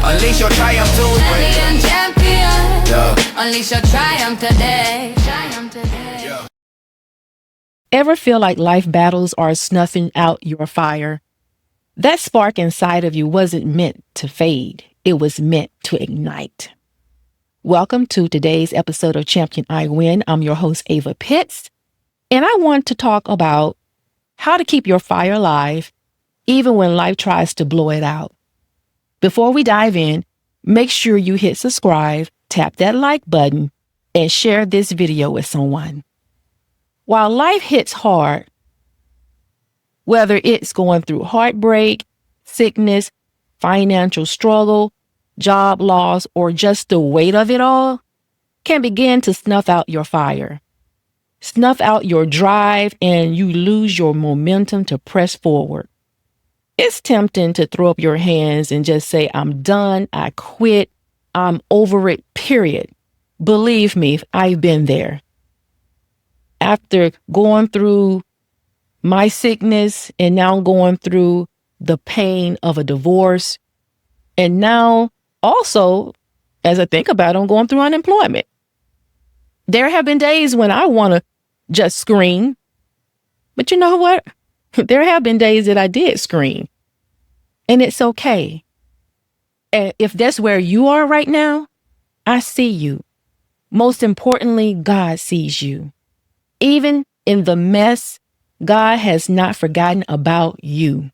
Unleash your triumph today. Unleash your triumph today. Ever feel like life battles are snuffing out your fire? That spark inside of you wasn't meant to fade. It was meant to ignite. Welcome to today's episode of Champion I Win. I'm your host, Ava Pitts, and I want to talk about how to keep your fire alive even when life tries to blow it out. Before we dive in, make sure you hit subscribe, tap that like button, and share this video with someone. While life hits hard, whether it's going through heartbreak, sickness, financial struggle, job loss, or just the weight of it all, can begin to snuff out your fire. Snuff out your drive and you lose your momentum to press forward. It's tempting to throw up your hands and just say, I'm done, I quit, I'm over it, period. Believe me, I've been there. After going through my sickness and now going through the pain of a divorce, and now also, as I think about it, I'm going through unemployment. There have been days when I want to just scream, but you know what? There have been days that I did scream, and it's okay. And if that's where you are right now, I see you. Most importantly, God sees you. Even in the mess, God has not forgotten about you.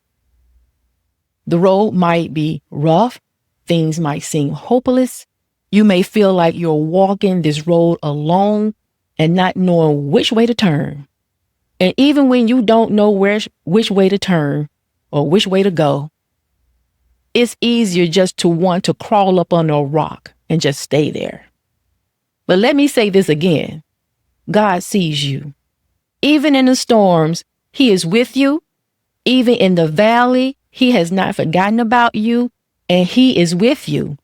The road might be rough. Things might seem hopeless. You may feel like you're walking this road alone and not knowing which way to turn. And even when you don't know which way to turn or which way to go, it's easier just to want to crawl up on a rock and just stay there. But let me say this again. God sees you. Even in the storms, He is with you. Even in the valley, He has not forgotten about you, and He is with you.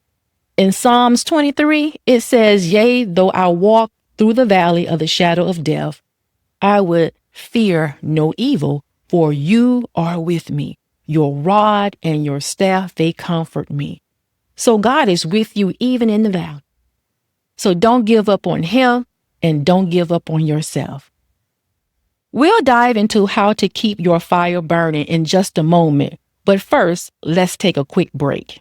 In Psalms 23, it says, yea, though I walk through the valley of the shadow of death, I would fear no evil, for you are with me. Your rod and your staff, they comfort me. So God is with you even in the valley. So don't give up on Him and don't give up on yourself. We'll dive into how to keep your fire burning in just a moment. But first, let's take a quick break.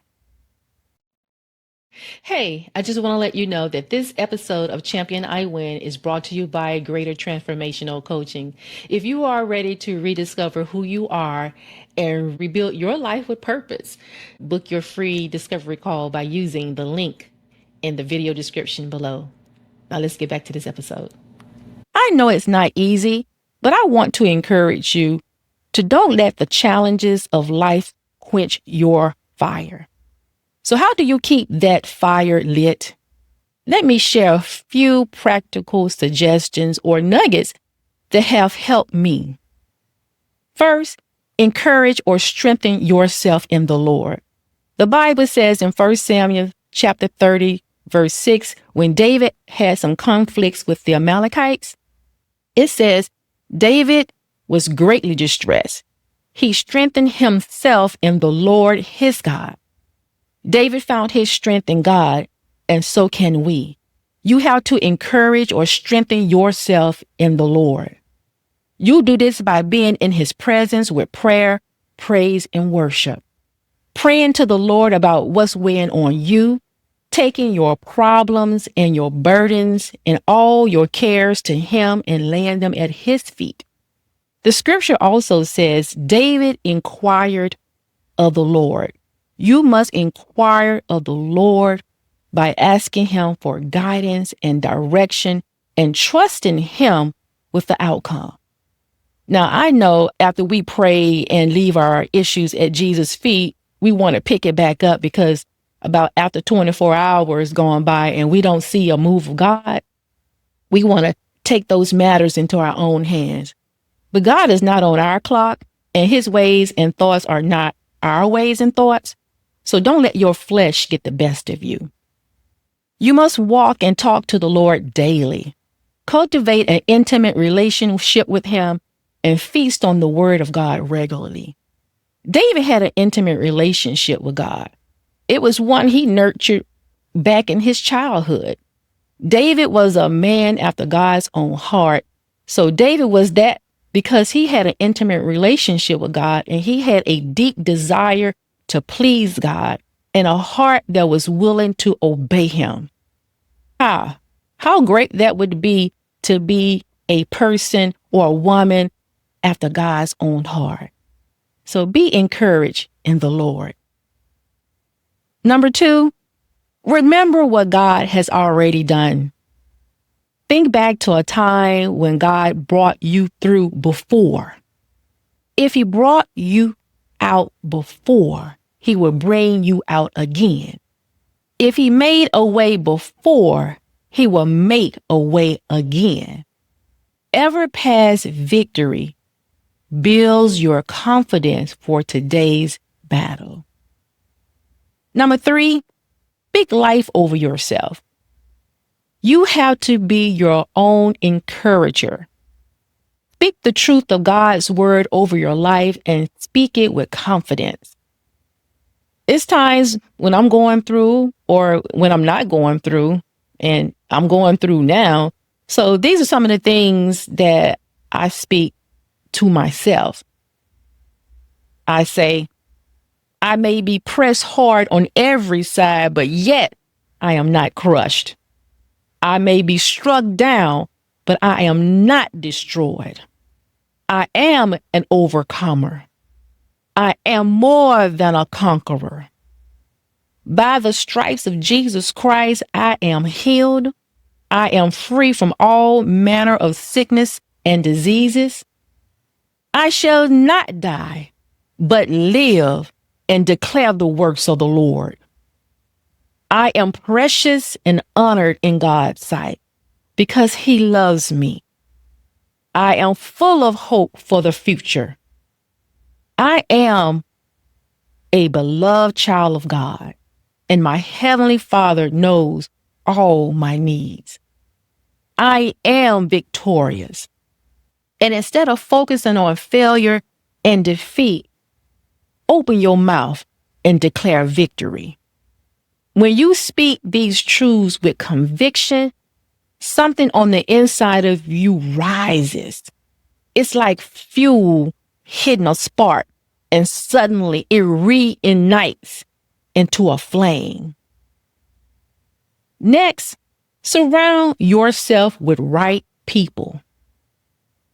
Hey, I just want to let you know that this episode of Champion I Win is brought to you by Greater Transformational Coaching. If you are ready to rediscover who you are and rebuild your life with purpose, book your free discovery call by using the link in the video description below. Now let's get back to this episode. I know it's not easy, but I want to encourage you to don't let the challenges of life quench your fire. So how do you keep that fire lit? Let me share a few practical suggestions or nuggets that have helped me. First, encourage or strengthen yourself in the Lord. The Bible says in 1 Samuel chapter 30, verse 6, when David had some conflicts with the Amalekites, it says, David was greatly distressed. He strengthened himself in the Lord his God. David found his strength in God, and so can we. You have to encourage or strengthen yourself in the Lord. You do this by being in His presence with prayer, praise, and worship. Praying to the Lord about what's weighing on you, taking your problems and your burdens and all your cares to Him and laying them at His feet. The scripture also says, David inquired of the Lord. You must inquire of the Lord by asking Him for guidance and direction and trusting Him with the outcome. Now, I know after we pray and leave our issues at Jesus' feet, we want to pick it back up because about after 24 hours gone by and we don't see a move of God, we want to take those matters into our own hands. But God is not on our clock, and His ways and thoughts are not our ways and thoughts. So don't let your flesh get the best of you. You must walk and talk to the Lord daily. Cultivate an intimate relationship with Him and feast on the Word of God regularly. David had an intimate relationship with God. It was one he nurtured back in his childhood. David was a man after God's own heart. So David was that because he had an intimate relationship with God and he had a deep desire to please God and a heart that was willing to obey him. How great that would be to be a person or a woman after God's own heart. So be encouraged in the Lord. Number 2, remember what God has already done. Think back to a time when God brought you through before. If he brought you out before, he will bring you out again. If he made a way before, he will make a way again. Ever past victory builds your confidence for today's battle. Number 3, speak life over yourself. You have to be your own encourager. Speak the truth of God's word over your life and speak it with confidence. It's times when I'm going through or when I'm not going through, and I'm going through now. So these are some of the things that I speak to myself. I say, I may be pressed hard on every side, but yet I am not crushed. I may be struck down, but I am not destroyed. I am an overcomer. I am more than a conqueror. By the stripes of Jesus Christ, I am healed. I am free from all manner of sickness and diseases. I shall not die, but live and declare the works of the Lord. I am precious and honored in God's sight because he loves me. I am full of hope for the future. I am a beloved child of God, and my Heavenly Father knows all my needs. I am victorious. And instead of focusing on failure and defeat, open your mouth and declare victory. When you speak these truths with conviction, something on the inside of you rises. It's like fuel hitting a spark, and suddenly it reignites into a flame. Next, surround yourself with right people.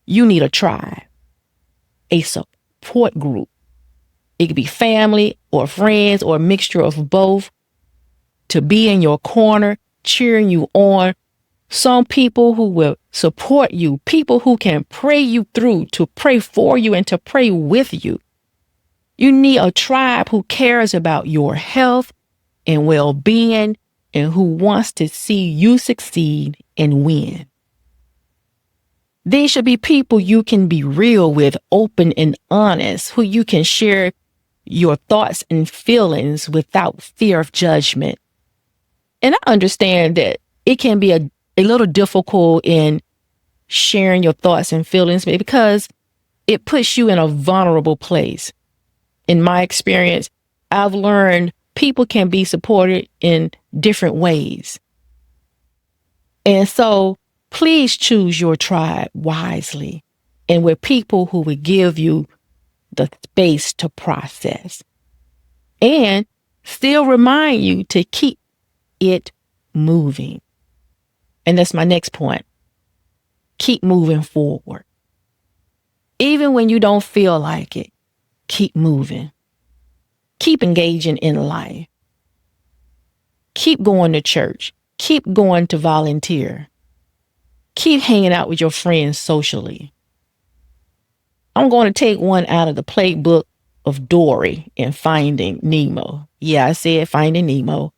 You need a tribe, a support group. It could be family or friends or a mixture of both, to be in your corner, cheering you on. Some people who will support you, people who can pray you through, to pray for you and to pray with you. You need a tribe who cares about your health and well-being and who wants to see you succeed and win. These should be people you can be real with, open and honest, who you can share your thoughts and feelings without fear of judgment. And I understand that it can be a little difficult in sharing your thoughts and feelings because it puts you in a vulnerable place. In my experience, I've learned people can be supported in different ways. And so please choose your tribe wisely and with people who will give you the space to process and still remind you to keep it moving. And that's my next point. Keep moving forward. Even when you don't feel like it, keep moving. Keep engaging in life. Keep going to church. Keep going to volunteer. Keep hanging out with your friends socially. I'm going to take one out of the playbook of Dory in Finding Nemo. Yeah, I said Finding Nemo.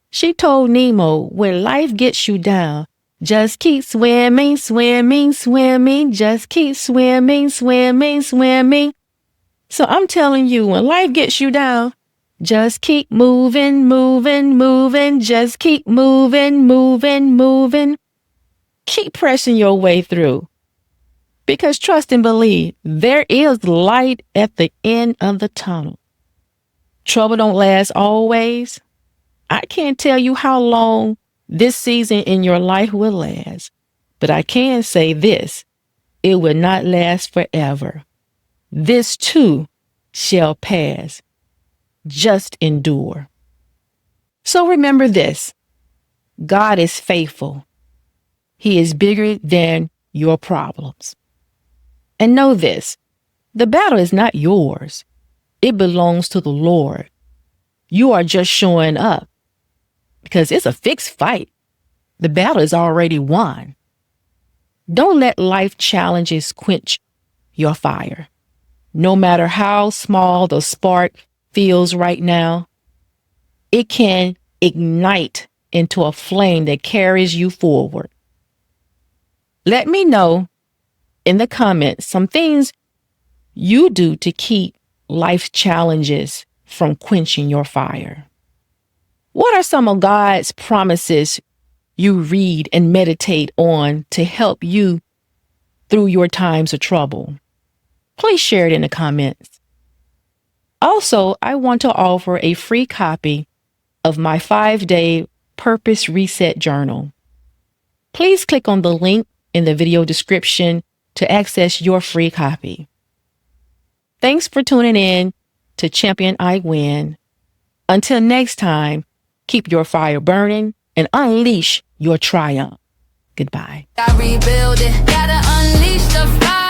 She told Nemo, when life gets you down, just keep swimming, swimming, swimming. Just keep swimming, swimming, swimming. So I'm telling you, when life gets you down, just keep moving, moving, moving. Just keep moving, moving, moving. Keep pressing your way through. Because trust and believe, there is light at the end of the tunnel. Trouble don't last always. I can't tell you how long this season in your life will last, but I can say this: it will not last forever. This too shall pass. Just endure. So remember this: God is faithful. He is bigger than your problems. And know this: the battle is not yours. It belongs to the Lord. You are just showing up because it's a fixed fight. The battle is already won. Don't let life challenges quench your fire. No matter how small the spark feels right now, it can ignite into a flame that carries you forward. Let me know in the comments some things you do to keep life challenges from quenching your fire. What are some of God's promises you read and meditate on to help you through your times of trouble? Please share it in the comments. Also, I want to offer a free copy of my 5-day Purpose Reset Journal. Please click on the link in the video description to access your free copy. Thanks for tuning in to Champion I Win. Until next time, keep your fire burning and unleash your triumph. Goodbye. I rebuild it, gotta unleash the fire.